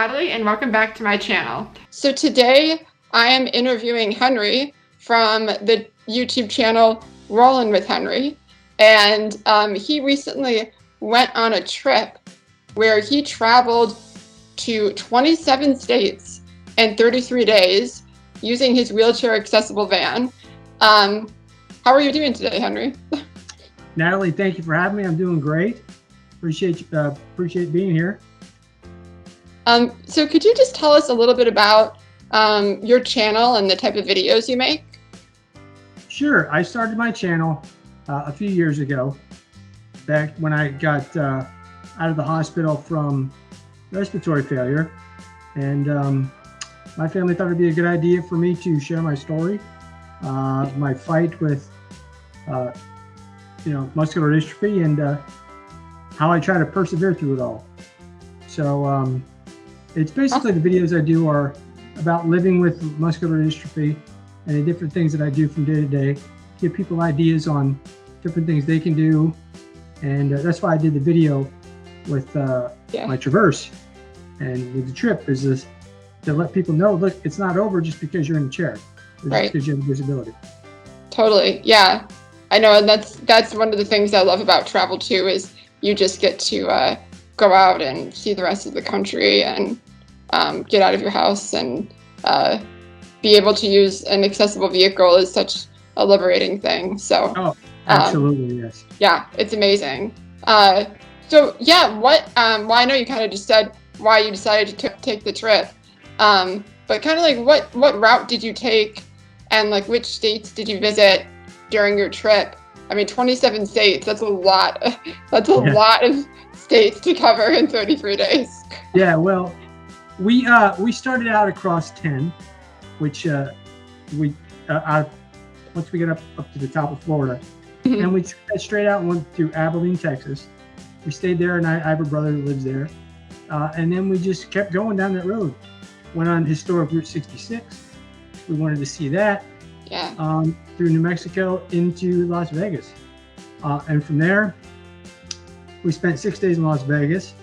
Natalie, and welcome back to my channel. So today I am interviewing Henry from the YouTube channel Rollin with Henry, and he recently went on a trip where he traveled to 27 states in 33 days using his wheelchair accessible van. How are you doing today, Henry? Natalie, thank you for having me. I'm doing great. Appreciate being here. So could you just tell us a little bit about your channel and the type of videos you make? Sure. I started my channel a few years ago, back when I got out of the hospital from respiratory failure. And my family thought it'd be a good idea for me to share my story, my fight with muscular dystrophy, and how I try to persevere through it all. So it's basically the videos I do are about living with muscular dystrophy and the different things that I do from day to day, give people ideas on different things they can do. And that's why I did the video with my Traverse and with the trip, is this to let people know, look, it's not over just because you're in a chair, it's right, because you have a disability. Totally. Yeah, I know. And that's one of the things I love about travel too, is you just get to go out and see the rest of the country and get out of your house and be able to use an accessible vehicle is such a liberating thing. So absolutely, yes. Yeah, it's amazing. So yeah, well, I know you kind of just said why you decided to take the trip, but kind of like what route did you take, and like which states did you visit during your trip? I mean, 27 states, that's a lot. That's a lot of states to cover in 33 days. Yeah, well, we started out across 10, which once we get up to the top of Florida, and we straight out and went to Abilene, Texas. We stayed there, and I have a brother who lives there. And then we just kept going down that road. Went on historic Route 66. We wanted to see that. Yeah. Through New Mexico into Las Vegas. And from there, we spent 6 days in Las Vegas.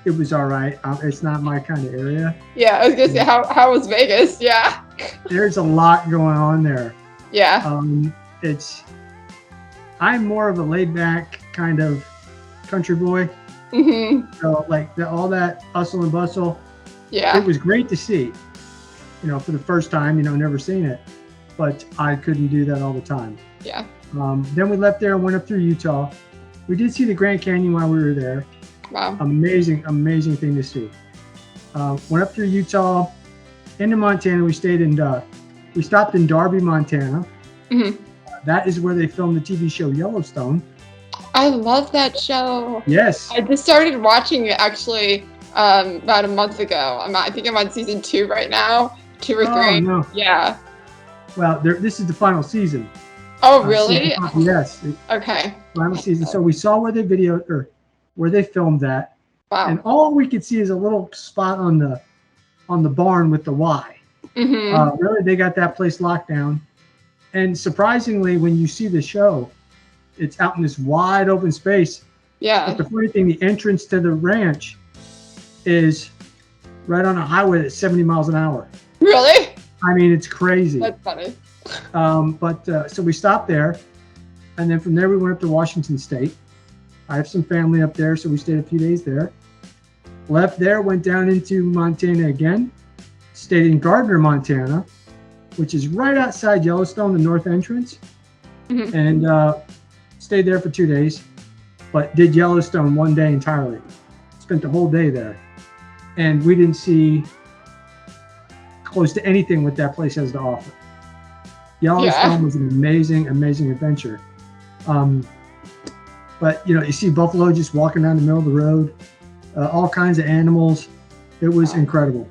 It was all right. It's not my kind of area. Yeah, I was gonna say, how was Vegas? Yeah. There's a lot going on there. Yeah. I'm more of a laid back kind of country boy. So like all that hustle and bustle. Yeah. It was great to see, for the first time, never seen it, but I couldn't do that all the time. Yeah. Then we left there and went up through Utah. We did see the Grand Canyon while we were there. Wow. Amazing thing to see. Went up through Utah into Montana. We stopped in Darby, Montana. That is where they filmed the TV show Yellowstone. I love that show. Yes. I just started watching it actually about a month ago. I think I'm on season 2 right now, 2 or 3. Oh, no. Yeah. Well, this is the final season. Oh, really? Yes. Okay. Final season. So we saw where they filmed that. Wow. And all we could see is a little spot on the barn with the Y. Really, they got that place locked down. And surprisingly, when you see the show, it's out in this wide open space. Yeah. But the funny thing, the entrance to the ranch is right on a highway that's 70 miles an hour. Really? I mean, it's crazy. That's funny. So we stopped there, and then from there we went up to Washington State. I have some family up there, so we stayed a few days there. Left there, went down into Montana again, stayed in Gardner, Montana, which is right outside Yellowstone, the north entrance, and stayed there for 2 days, but did Yellowstone one day entirely. Spent the whole day there, and we didn't see close to anything what that place has to offer. Yellowstone was an amazing adventure. But you see buffalo just walking down the middle of the road, all kinds of animals. It was incredible.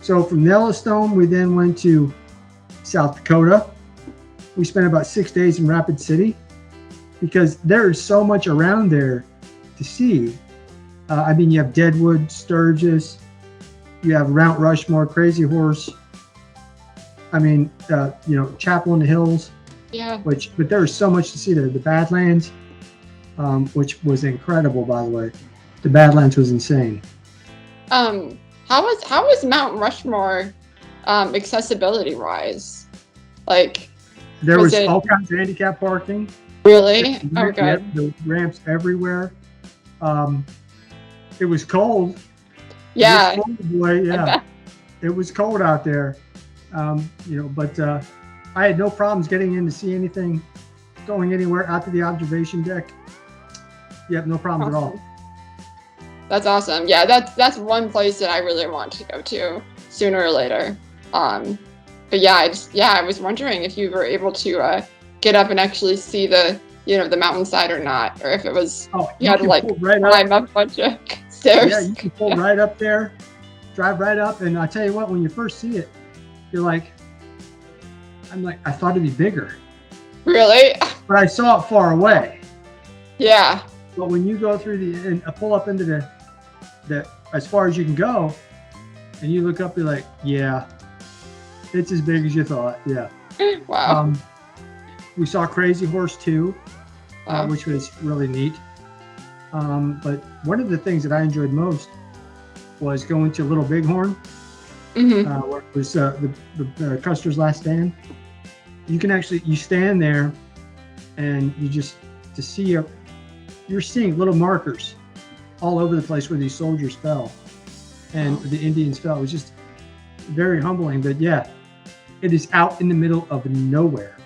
So from Yellowstone, we then went to South Dakota. We spent about 6 days in Rapid City because there is so much around there to see. You have Deadwood, Sturgis, you have Mount Rushmore, Crazy Horse. Chapel in the Hills. Yeah. But there is so much to see there. The Badlands, which was incredible, by the way. the Badlands was insane. How was Mount Rushmore, accessibility wise? Like, There was was it all kinds of handicap parking. really? Oh, Yep, good. the ramps everywhere. Um, it was cold. Yeah, This cold boy, I yeah, bet. it was cold out there. But I had no problems getting in to see anything, going anywhere out to the observation deck. Yep, no problems at all. Awesome. That's awesome. Yeah, that's one place that I really want to go to sooner or later. But yeah, I was wondering if you were able to get up and actually see the mountainside or not, or if it was Oh, you you had to can like pull right up. climb up a bunch of stairs. Yeah, you can pull right up there, drive right up, and I tell you what, when you first see it, you're like, I thought it'd be bigger, Really? but I saw it far away. Yeah. But when you go through and pull up into the as far as you can go, and you look up, you're like, yeah, it's as big as you thought. Yeah. Wow. We saw Crazy Horse too, Wow. which was really neat. But one of the things that I enjoyed most was going to Little Bighorn, where it was the Custer's Last Stand. You stand there, and you're seeing little markers all over the place where these soldiers fell and the Indians fell. It was just very humbling. But yeah, it is out in the middle of nowhere.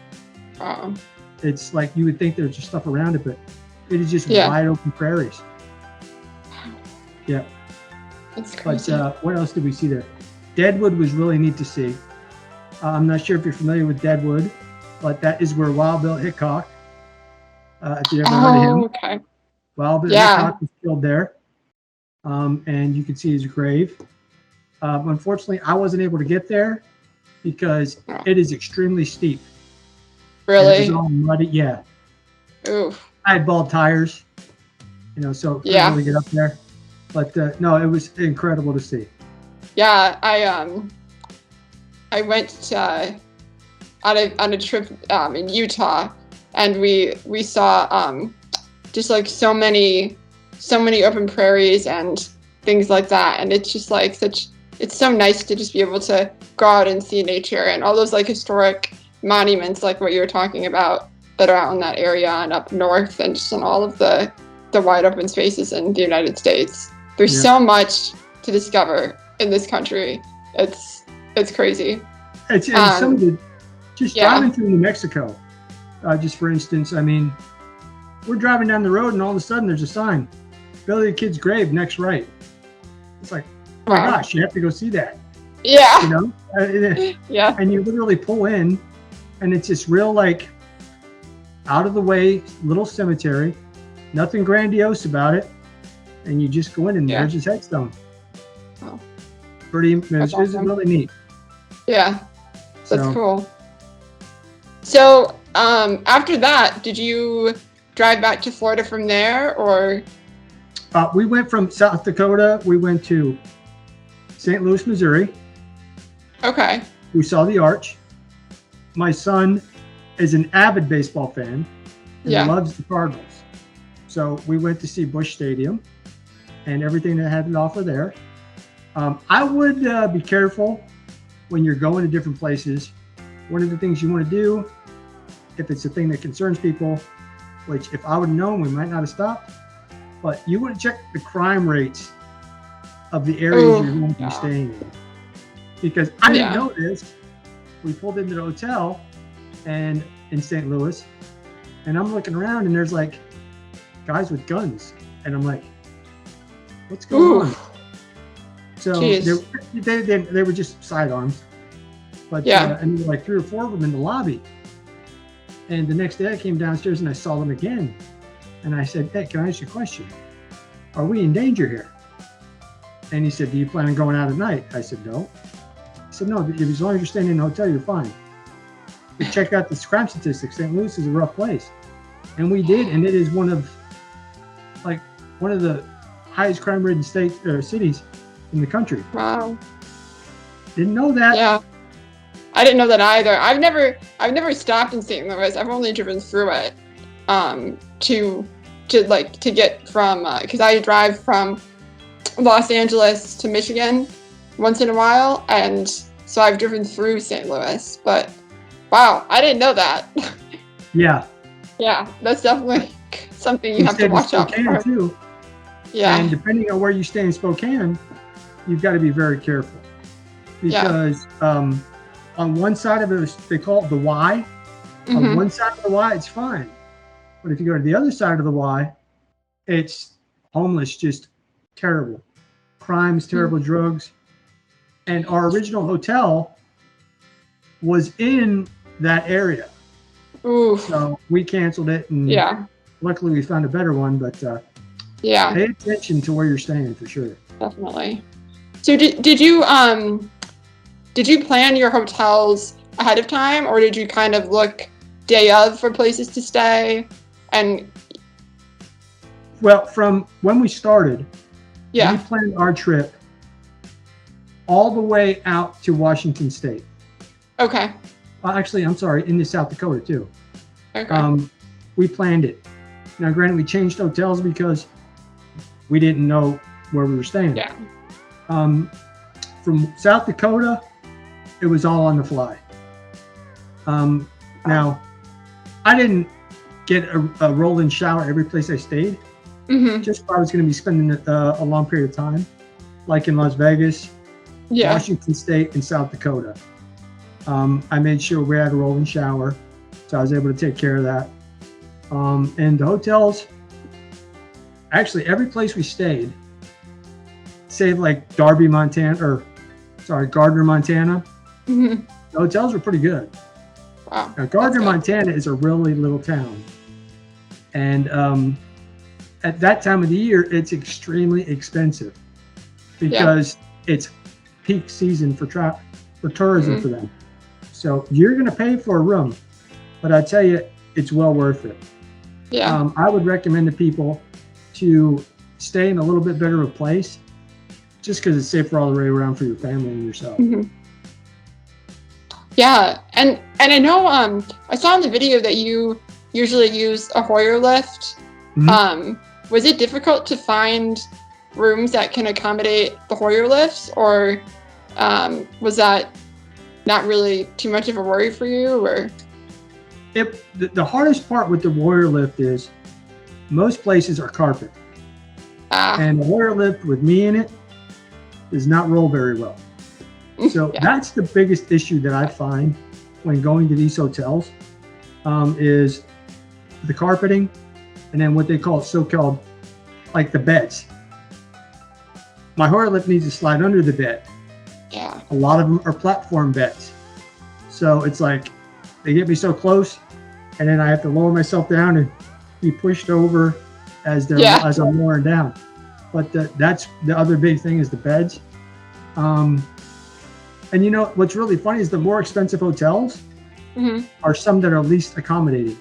Wow. It's like you would think there's just stuff around it, but it is just wide open prairies. Yeah. That's crazy. But what else did we see there? Deadwood was really neat to see. I'm not sure if you're familiar with Deadwood, but that is where Wild Bill Hickok, if you ever heard of him. Okay. Wild Bill Hickok was killed there. And you can see his grave. Unfortunately, I wasn't able to get there because it is extremely steep. Really? It was all muddy. Yeah. Oof. I had bald tires, so couldn't really get up there. But no, it was incredible to see. Yeah, I went on a trip in Utah, and we saw just like so many open prairies and things like that, and it's just like it's so nice to just be able to go out and see nature and all those like historic monuments like what you were talking about that are out in that area and up north and just in all of the wide open spaces in the United States. There's so much to discover in this country. It's crazy. It's some of the driving through New Mexico, just for instance. I mean, we're driving down the road and all of a sudden there's a sign, Billy the Kid's grave next right. It's like, oh my gosh, you have to go see that. Yeah. Yeah. And you literally pull in, and it's this real like out of the way little cemetery, nothing grandiose about it, and you just go in and there's his headstone. Oh. It's Awesome. really neat. Yeah, that's cool. So after that, did you drive back to Florida from there, or? We went from South Dakota. We went to St. Louis, Missouri. Okay. We saw the Arch. My son is an avid baseball fan and he loves the Cardinals. So we went to see Busch Stadium and everything that had to offer there. I would be careful when you're going to different places. One of the things you want to do, if it's a thing that concerns people, which if I would have known, we might not have stopped, but you want to check the crime rates of the areas you're going to be staying in. Because I didn't know this. We pulled into the hotel and in St. Louis, and I'm looking around and there's like guys with guns. And I'm like, what's going on? So they were just sidearms. But and there were like 3 or 4 of them in the lobby. And the next day I came downstairs and I saw them again. And I said, hey, can I ask you a question? Are we in danger here? And he said, do you plan on going out at night? I said, no. He said, no, as long as you're staying in a hotel, you're fine. We checked out the crime statistics. St. Louis is a rough place. And we did, and it is one of the highest crime-ridden cities in the country. Wow. Didn't know that. Yeah. I didn't know that either. I've never stopped in St. Louis. I've only driven through it to to get from because I drive from Los Angeles to Michigan once in a while, and so I've driven through St. Louis. But wow, I didn't know that. Yeah. Yeah, that's definitely something you have to watch out for. Too. Yeah. And depending on where you stay in Spokane, you've got to be very careful because on one side of it, they call it the Y. Mm-hmm. On one side of the Y, it's fine. But if you go to the other side of the Y, it's homeless, just terrible. Crimes, terrible drugs. And our original hotel was in that area. Ooh. So we canceled it, and luckily we found a better one. But pay attention to where you're staying for sure. Definitely. So did you plan your hotels ahead of time, or did you kind of look day of for places to stay? And well, from when we started, we planned our trip all the way out to Washington State. Okay. Actually, I'm sorry, into South Dakota too. Okay. We planned it. Now, granted, we changed hotels because we didn't know where we were staying. Yeah. From South Dakota, it was all on the fly. Now, I didn't get a roll-in shower every place I stayed. Mm-hmm. Just if I was going to be spending a long period of time, like in Las Vegas, Washington State, and South Dakota. I made sure we had a roll-in shower, so I was able to take care of that. And the hotels, actually every place we stayed, save like Gardner, Montana, mm-hmm. the hotels were pretty good. Wow. Now, Gardner, Montana is a really little town. And at that time of the year, it's extremely expensive because it's peak season for tourism for them. So you're going to pay for a room, but I tell you, it's well worth it. Yeah. I would recommend to people to stay in a little bit better of a place just because it's safer all the way around for your family and yourself. Mm-hmm. Yeah. And I know I saw in the video that you usually use a Hoyer lift. Mm-hmm. Was it difficult to find rooms that can accommodate the Hoyer lifts, or was that not really too much of a worry for you? Or the hardest part with the Hoyer lift is most places are carpet. And the Hoyer lift with me in it does not roll very well. So that's the biggest issue that I find when going to these hotels is the carpeting, and then what they call so-called like the beds. My Hoyer lift needs to slide under the bed. Yeah. A lot of them are platform beds. So it's like they get me so close, and then I have to lower myself down and be pushed over as I'm lowering down. But that's the other big thing is the beds. And you know what's really funny is the more expensive hotels are some that are least accommodating.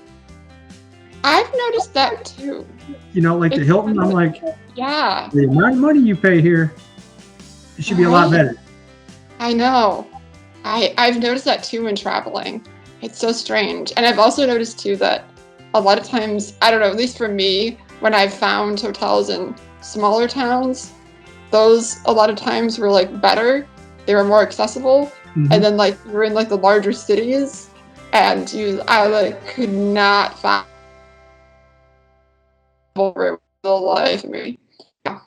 I've noticed that too. You know, like the Hilton, I'm like, yeah, the amount of money you pay here, it should be a lot better. I know. I've noticed that too when traveling. It's so strange. And I've also noticed too that a lot of times, I don't know, at least for me, when I've found hotels in smaller towns, those a lot of times were like better. They were more accessible. Mm-hmm. And then like you're in like the larger cities, and I like could not find the life of me. Yeah.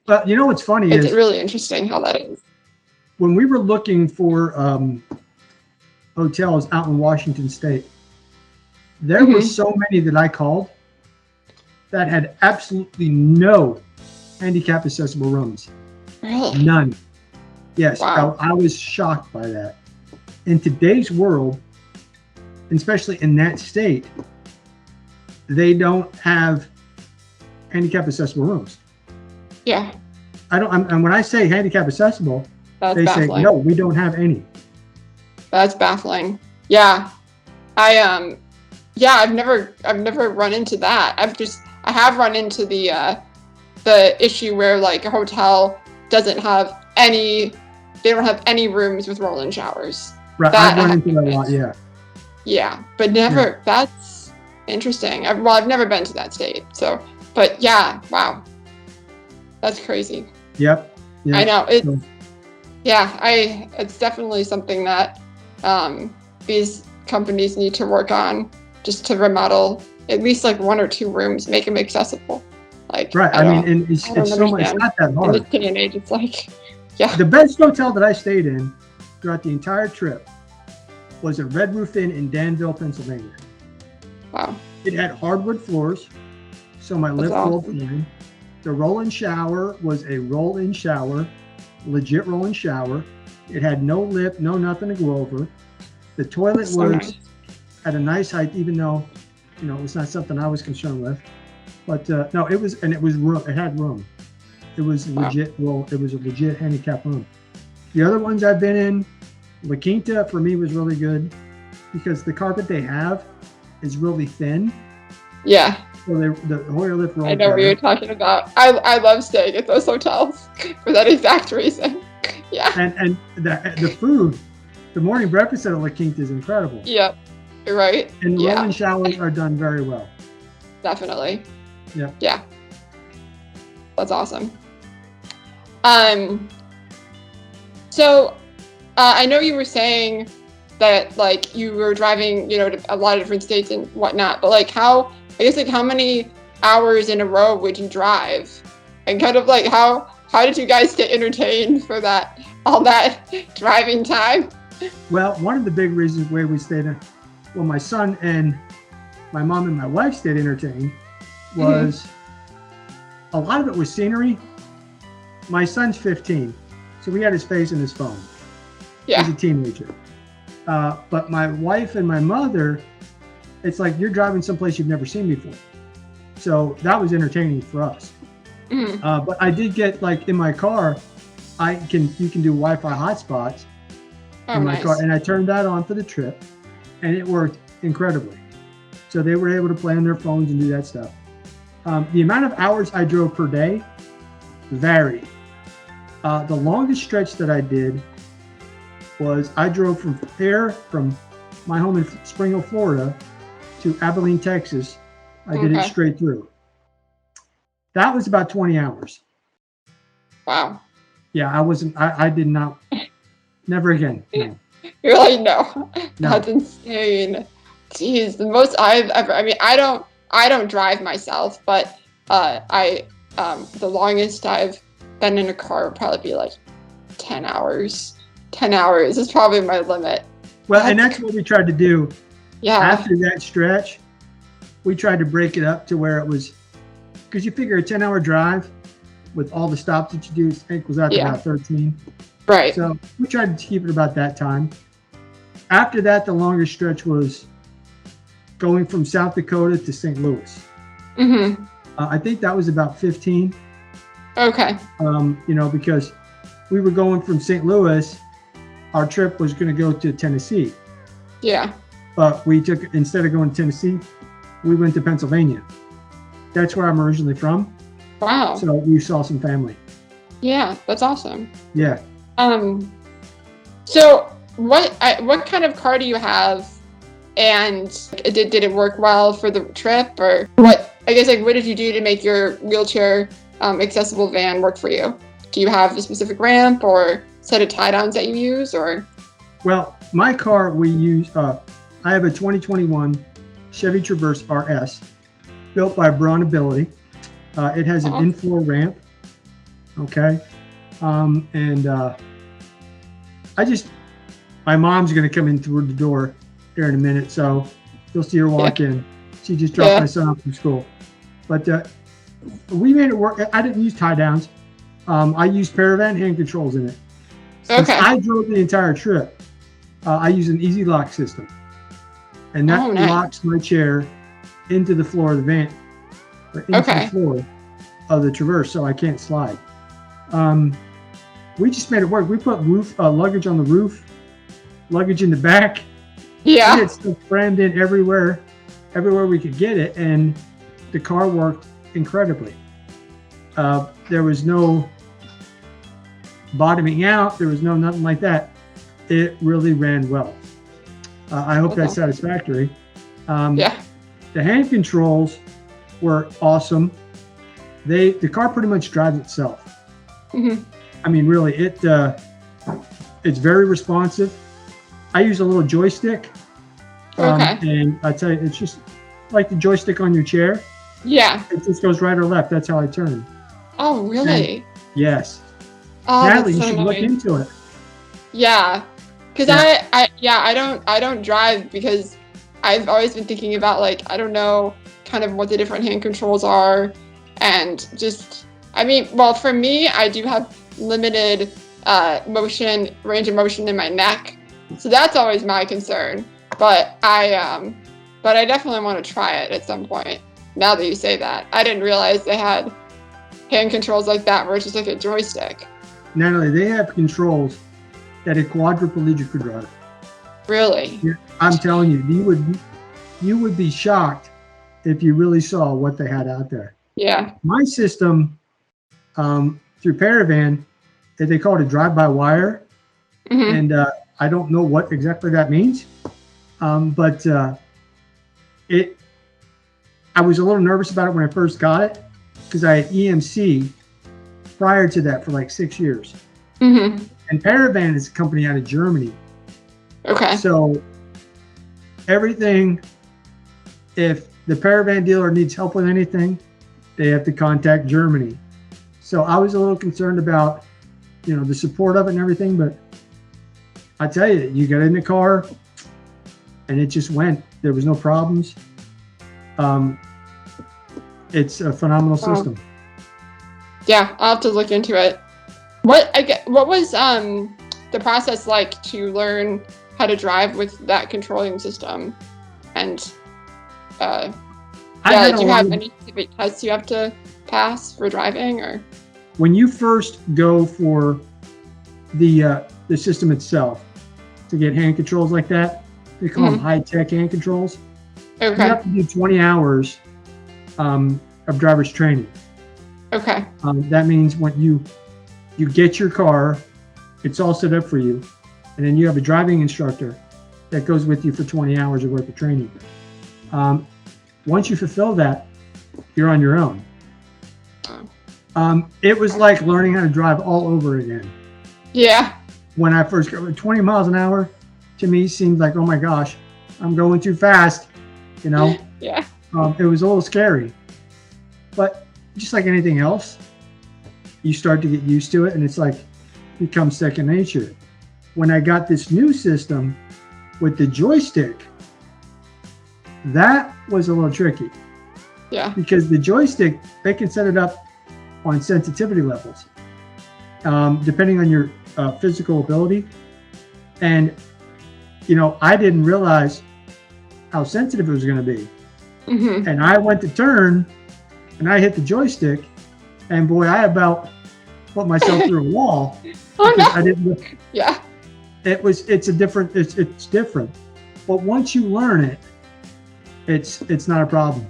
But you know what's funny is it's really interesting how that is. When we were looking for hotels out in Washington State, there were so many that I called that had absolutely no handicap accessible rooms. Really? None. Yes. Wow. I was shocked by that. In today's world, especially in that state, they don't have handicap accessible rooms. Yeah. And when I say handicap accessible, they say, no, we don't have any. That's baffling. Yeah. I've never run into that. I have run into the issue where like a hotel doesn't have any rooms with roll-in showers. Right. I've run into that a lot, yeah. Yeah, but never, that's interesting. I've never been to that state, so But yeah, wow, that's crazy. Yep. I know it. So, Yeah, it's definitely something that these companies need to work on, just to remodel at least like 1 or 2 rooms, make them accessible. Like, right. I mean, and it's I don't so much. It's understand. not that In hard. this day and age, it's like, yeah, The best hotel that I stayed in throughout the entire trip was a Red Roof Inn in Danville, Pennsylvania. wow, It had hardwood floors, so my that's lift rolled awesome. fine. The roll-in shower was a roll-in shower, legit roll-in shower. It had no lip, no nothing to go over. The toilet That's so nice. was at a nice height, even though, you know, it was not something I was concerned with. But no, it was, and it was room. It had room. It was Wow. legit. Well, it was a legit handicap room. The other ones I've been in, La Quinta for me was really good because the carpet they have is really thin. Yeah, So the Hoyer lift rolled I know what better. you're talking about. I love staying at those hotels for that exact reason. Yeah, And the food, the morning breakfast at La Quinta is incredible. yep, you're right. And the Yeah, rolling showers are done very well. definitely. Yeah. Yeah, that's awesome. Um, so I know you were saying that like you were driving, you know, to a lot of different states and whatnot, but like I guess like how many hours in a row would you drive? And kind of like how did you guys stay entertained for all that driving time? Well, one of the big reasons where we stayed, well, my son and my mom and my wife stayed entertained was a lot of it was scenery. My son's 15, so we had his face in his phone. Yeah. He's a teenager. But my wife and my mother, it's like you're driving someplace you've never seen before. So that was entertaining for us. Mhm. But I did get, like, in my car, you can do Wi-Fi hotspots Oh, in my nice. car, and I turned that on for the trip, and it worked incredibly. So they were able to play on their phones and do that stuff. The amount of hours I drove per day varied. The longest stretch that I did was I drove from my home in Spring Hill, Florida, to Abilene, Texas. I did it Okay. straight through. That was about 20 hours. Wow. Yeah, I did not, never again. No. You're like, no, No. that's insane. Jeez, the most I've ever, I mean, I don't drive myself, but the longest I've been in a car would probably be like 10 hours. 10 hours is probably my limit. Well, and that's what we tried to do. Yeah. After that stretch, we tried to break it up to where it was, because you figure a 10-hour drive with all the stops that you do equals out to Yeah. about 13. Right. So we tried to keep it about that time. After that, the longest stretch was going from South Dakota to St. Louis. Mm-hmm. I think that was about 15. Okay. You know, because we were going from St. Louis, our trip was going to go to Tennessee. Yeah. But instead of going to Tennessee, we went to Pennsylvania. That's where I'm originally from. Wow. So we saw some family. Yeah, that's awesome. Yeah. So what kind of car do you have? And did it work well for the trip, or what? I guess like what did you do to make your wheelchair accessible van work for you? Do you have a specific ramp or set of tie downs that you use, or? Well, my car we use. I have a 2021 Chevy Traverse RS, built by Braun Ability. It has an in-floor ramp. Okay, and my mom's gonna come in through the door here in a minute, so you'll see her walk in. She just dropped my son off from school, but we made it work. I didn't use tie downs. I used Paravan hand controls in it. Since I drove the entire trip, I use an easy lock system, and that locks my chair into the floor of the van, or into the floor of the Traverse, so I can't slide. We just made it work. We put luggage on the roof, luggage in the back. Yeah. We had stuff crammed in everywhere we could get it, and the car worked incredibly. There was no bottoming out. There was nothing like that. It really ran well. I hope that's satisfactory. Yeah. The hand controls were awesome. the car pretty much drives itself. Mm-hmm. I mean, really, it's very responsive. I use a little joystick. Okay. And I tell you, it's just like the joystick on your chair. Yeah. It just goes right or left. That's how I turn. Oh, really? And, yes. Oh, Natalie, that's you so should look annoying. into it. Yeah, because Yeah. I don't drive because I've always been thinking about like I don't know kind of what the different hand controls are, and just I mean, well, for me, I do have limited range of motion in my neck, so that's always my concern. But I definitely want to try it at some point. Now that you say that, I didn't realize they had hand controls like that where it's just like a joystick. Natalie, they have controls that a quadriplegic could drive. Really? Yeah, I'm telling you, you would be shocked if you really saw what they had out there. Yeah. My system through Paravan, they call it a drive-by-wire, Mm-hmm. and I don't know what exactly that means, but I was a little nervous about it when I first got it because I had EMC prior to that for like 6 years. Mm-hmm. And Paravan is a company out of Germany. Okay. So everything, if the Paravan dealer needs help with anything, they have to contact Germany. So I was a little concerned about, the support of it and everything, but I tell you, you get in the car and it just went. There was no problems. It's a phenomenal system. Yeah, I'll have to look into it. What was the process like to learn how to drive with that controlling system? And do you have any specific tests you have to pass for driving, or? When you first go for the system itself to get hand controls like that, they call them high-tech hand controls. Okay. You have to do 20 hours of driver's training. Okay. That means when you get your car, it's all set up for you, and then you have a driving instructor that goes with you for 20 hours of worth of training. Once you fulfill that, you're on your own. It was like learning how to drive all over again. Yeah. When I first got 20 miles an hour, to me seemed like, oh my gosh, I'm going too fast, Yeah. It was a little scary. But just like anything else, you start to get used to it, and it's like becomes second nature. When I got this new system with the joystick, that was a little tricky. Yeah. Because the joystick, they can set it up on sensitivity levels, depending on your physical ability. And, I didn't realize how sensitive it was going to be. Mm-hmm. And I went to turn, and I hit the joystick, and boy, I about put myself through a wall. Oh no! I didn't. Yeah. It's different. But once you learn it, it's not a problem.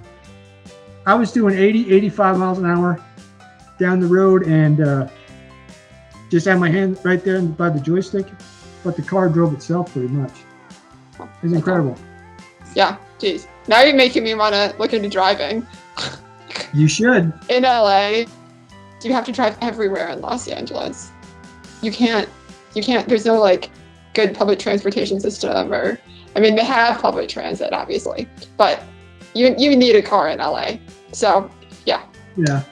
I was doing 80, 85 miles an hour down the road, and just had my hand right there by the joystick, but the car drove itself pretty much. It was incredible. Yeah. Geez. Now you're making me want to look into driving. You should. In LA, you have to drive everywhere in Los Angeles. You can't, there's no like good public transportation system, they have public transit obviously, but you need a car in LA. So yeah,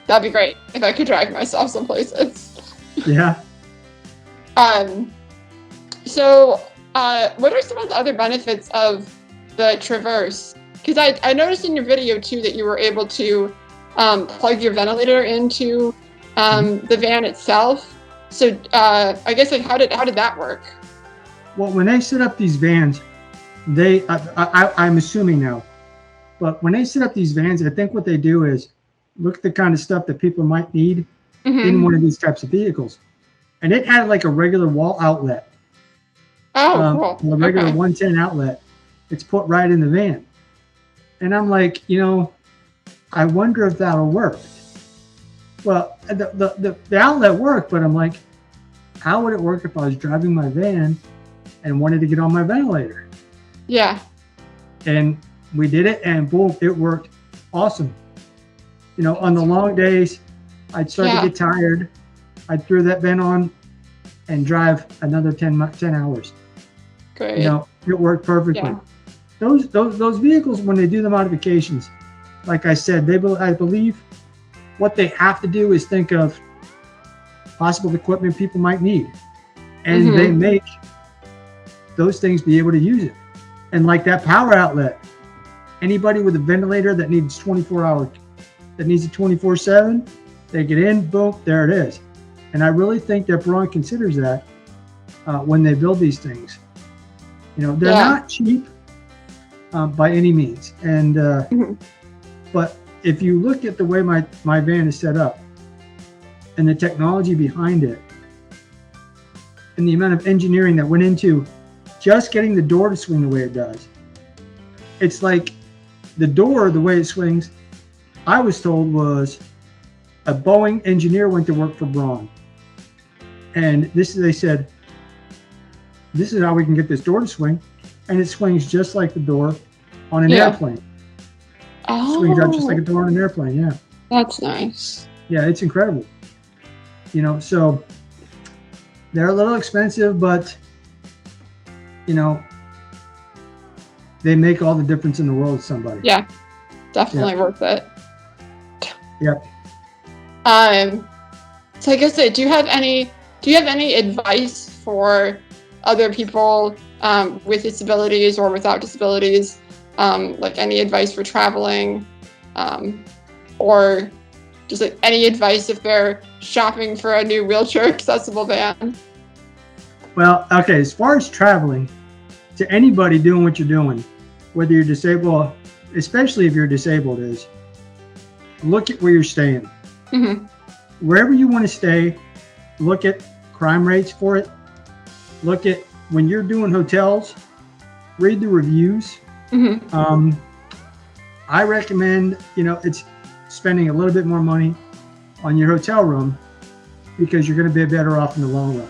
that'd be great if I could drive myself some places. Yeah. So what are some of the other benefits of the Traverse? Because I noticed in your video too that you were able to plug your ventilator into the van itself. So I guess like how did that work? Well, when they set up these vans, I'm assuming now, but when they set up these vans, I think what they do is look at the kind of stuff that people might need in one of these types of vehicles. And it had like a regular wall outlet. Oh, cool. A regular 110 outlet. It's put right in the van. And I'm like, I wonder if that'll work. Well, the outlet worked, but I'm like, how would it work if I was driving my van and wanted to get on my ventilator? Yeah. And we did it, and boom, it worked awesome. On the long days, I'd start to get tired. I'd throw that vent on and drive another 10 hours. Great. You know, it worked perfectly. Yeah. Those vehicles, when they do the modifications, like I said, I believe what they have to do is think of possible equipment people might need, and they make those things be able to use it. And like that power outlet, anybody with a ventilator that needs 24 hours, that needs it 24/7, they get in, boom, there it is. And I really think that Braun considers that when they build these things. You know, they're not cheap by any means. And but if you look at the way my van is set up and the technology behind it and the amount of engineering that went into just getting the door to swing the way it does, it's like the door, the way it swings, I was told was a Boeing engineer went to work for Braun. And they said, this is how we can get this door to swing. And it swings just like the door on an airplane. Oh. Swings out just like a door on an airplane, yeah. That's nice. Yeah, it's incredible. You know, so they're a little expensive, but, you know, they make all the difference in the world to somebody. Yeah, definitely worth it. Yep. So I guess, do you have any advice for other people with disabilities or without disabilities? Like any advice for traveling, or just like any advice if they're shopping for a new wheelchair accessible van? Well, okay, as far as traveling, to anybody doing what you're doing, whether you're disabled, especially if you're disabled, is look at where you're staying. Wherever you want to stay, look at crime rates for it. Look at, when you're doing hotels, read the reviews. I recommend, you know, it's spending a little bit more money on your hotel room because you're going to be better off in the long run.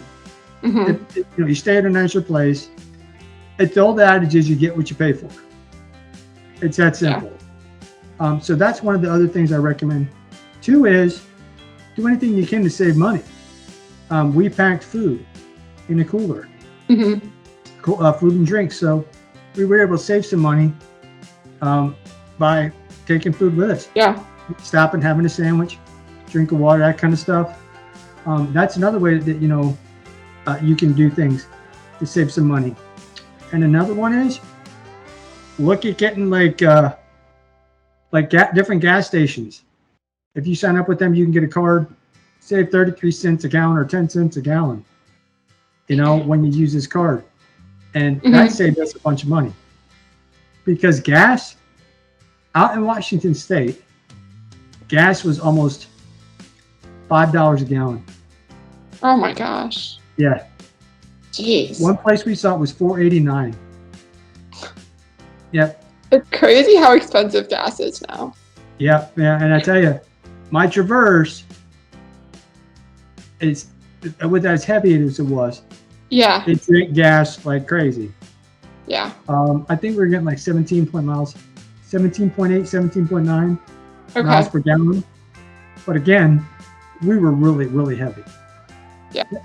If, you know, you stay at a nicer place, it's the old adage is you get what you pay for. It's that simple. So that's one of the other things I recommend. 2 is do anything you can to save money. We packed food in a cooler, food and drinks. So we were able to save some money by taking food with us. Stopping, having a sandwich, drink of water, that kind of stuff. That's another way that, you know, you can do things to save some money. And another one is look at getting different gas stations. If you sign up with them, you can get a card, save 33 cents a gallon or 10 cents a gallon, you know, when you use this card. And that saved us a bunch of money. Because gas, out in Washington State, gas was almost $5 a gallon. Oh my gosh. Yeah. Jeez. One place we saw it was $4.89. Yep. It's crazy how expensive gas is now. Yeah, and I tell you, my Traverse is, with as heavy as it was, it drank gas like crazy. I think we were getting like 17.8, 17.9 miles per gallon. But again, we were really, really heavy.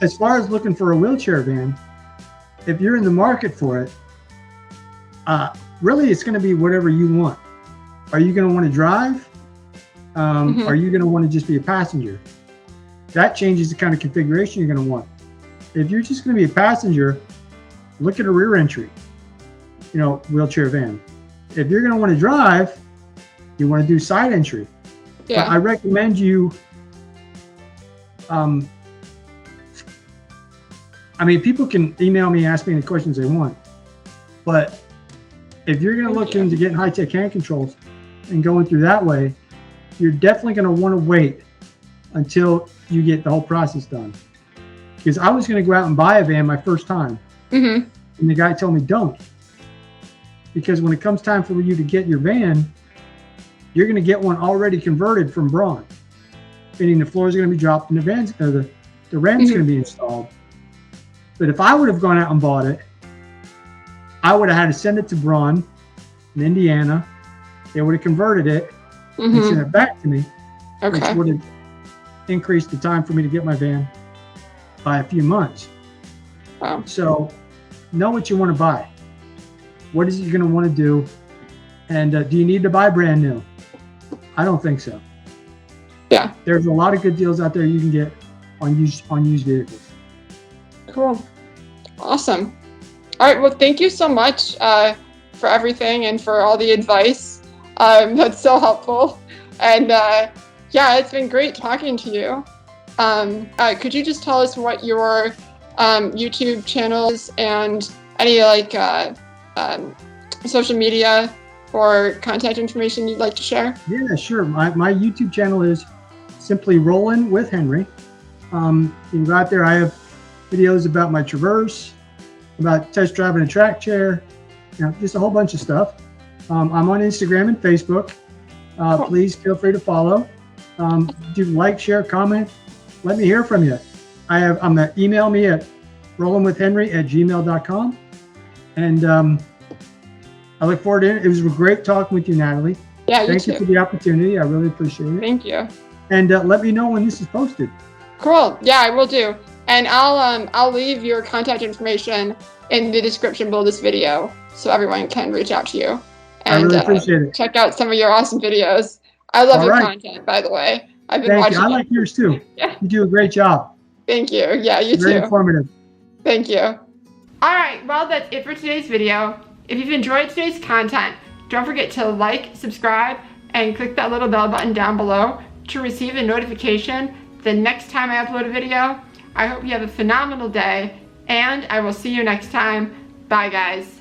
As far as looking for a wheelchair van, if you're in the market for it, really it's going to be whatever you want. Are you going to want to drive? Are you going to want to just be a passenger? That changes the kind of configuration you're going to want. If you're just going to be a passenger, look at a rear entry, you know, wheelchair van. If you're going to want to drive, you want to do side entry. But I recommend you, I mean, people can email me, ask me any questions they want. But if you're going to look into getting high-tech hand controls and going through that way, you're definitely going to want to wait until you get the whole process done. Because I was going to go out and buy a van my first time. And the guy told me, don't. Because when it comes time for you to get your van, you're going to get one already converted from Braun. Meaning the floor is going to be dropped and the ramp's going to be installed. But if I would have gone out and bought it, I would have had to send it to Braun in Indiana. They would have converted it and sent it back to me. Which would have increased the time for me to get my van by a few months. Wow. So know what you want to buy. What is it you're going to want to do? And do you need to buy brand new? I don't think so. Yeah. There's a lot of good deals out there you can get on used vehicles. Cool. Awesome. All right. Well, thank you so much for everything and for all the advice. That's so helpful. And yeah, it's been great talking to you. Could you just tell us what your YouTube channel is and any like social media or contact information you'd like to share? Yeah, sure. My YouTube channel is simply Rollin with Henry. You can go out there. I have videos about my Traverse, about test driving a track chair, just a whole bunch of stuff. I'm on Instagram and Facebook. Cool. Please feel free to follow. Do like, share, comment. Let me hear from you. Email me at rollinwithhenry@gmail.com. And I look forward to it. It was great talking with you, Natalie. Yeah, Thank you for the opportunity. I really appreciate it. Thank you. And let me know when this is posted. Cool. Yeah, I will do. And I'll leave your contact information in the description below this video so everyone can reach out to you. And I really appreciate it. check out some of your awesome videos. I love All your right. content, by the way. I've been Thank watching you. I it. like yours too. Yeah. You do a great job. Thank you. Yeah, you Very too. informative. Thank you. All right, well, that's it for today's video. If you've enjoyed today's content, don't forget to like, subscribe, and click that little bell button down below to receive a notification the next time I upload a video. I hope you have a phenomenal day, and I will see you next time. Bye, guys.